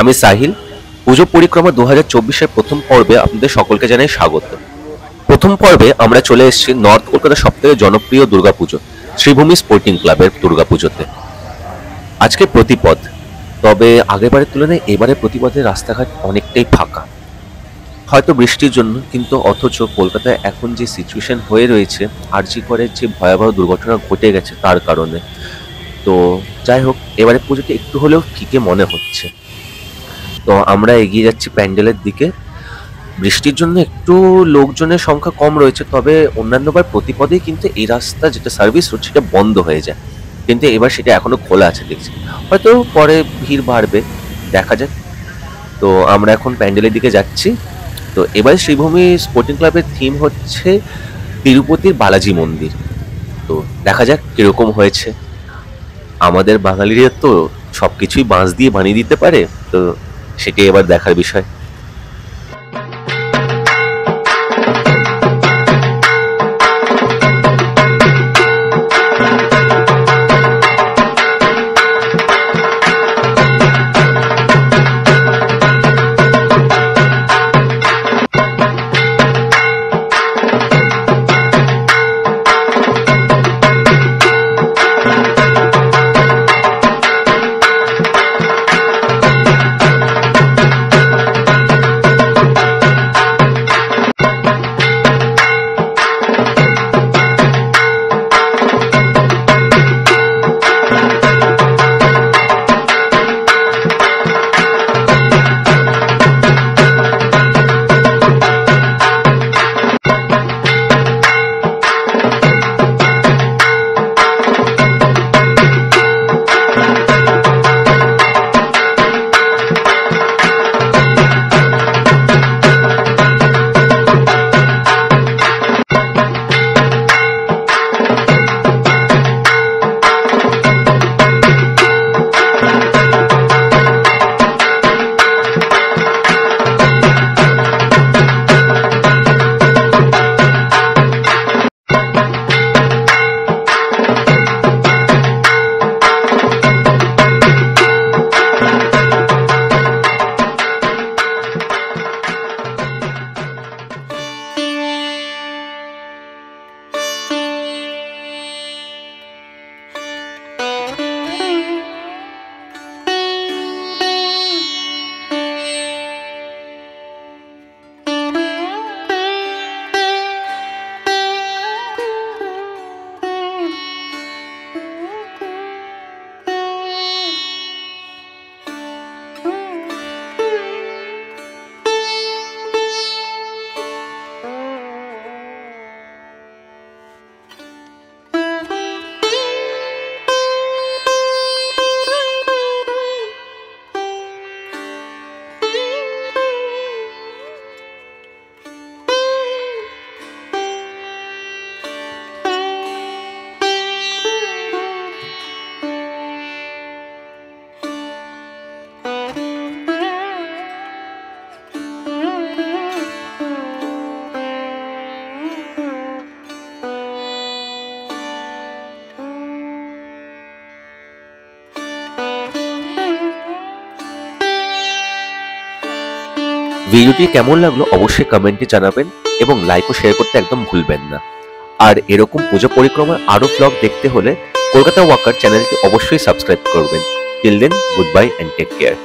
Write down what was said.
আমি সাহিল। পুজো পরিক্রমা 2024-এর প্রথম পর্বে আপনাদের সকলকে জানাই স্বাগত। প্রথম পর্বে আমরা চলে এসেছি নর্থ কলকাতার সবথেকে জনপ্রিয় দুর্গাপুজো শ্রীভূমি স্পোর্টিং ক্লাবের দুর্গাপুজোতে। আজকে প্রতিপদ, তবে আগেরবারের তুলনায় এবারে প্রতিপদের রাস্তাঘাট অনেকটাই ফাঁকা, হয়তো বৃষ্টির জন্য, কিন্তু অথচ কলকাতায় এখন যে সিচুয়েশন হয়ে রয়েছে, আরজি করের যে ভয়াবহ দুর্ঘটনা ঘটে গেছে তার কারণে। তো যাই হোক, এবারে পুজোটা একটু হলেও ফিকে মনে হচ্ছে। তো আমরা এগিয়ে যাচ্ছি প্যান্ডেলের দিকে। বৃষ্টির জন্য একটু লোকজনের সংখ্যা কম রয়েছে, তবে অন্যান্যবার প্রতিপদেই কিন্তু এই রাস্তা যেটা সার্ভিস রোড সেটা বন্ধ হয়ে যায়, কিন্তু এবার সেটা এখনো খোলা আছে দেখছি। হয়তো পরে ভিড় বাড়বে, দেখা যাক। তো আমরা এখন প্যান্ডেলের দিকে যাচ্ছি। তো এবার শ্রীভূমি স্পোর্টিং ক্লাবের থিম হচ্ছে তিরুপতির বালাজি মন্দির। তো দেখা যাক কিরকম হয়েছে। আমাদের বাঙালিরা তো সবকিছুই বাঁশ দিয়ে বানিয়ে দিতে পারে, তো সেটাই এবার দেখার বিষয়। ভিডিওটি কেমন লাগলো অবশ্যই কমেন্টে জানাবেন এবং লাইক ও শেয়ার করতে একদম ভুলবেন না। আর এরকম পুজো পরিক্রমার আরো ব্লগ দেখতে হলে কলকাতা ওয়াকার চ্যানেলটি অবশ্যই সাবস্ক্রাইব করবেন। Till then, good bye and take care.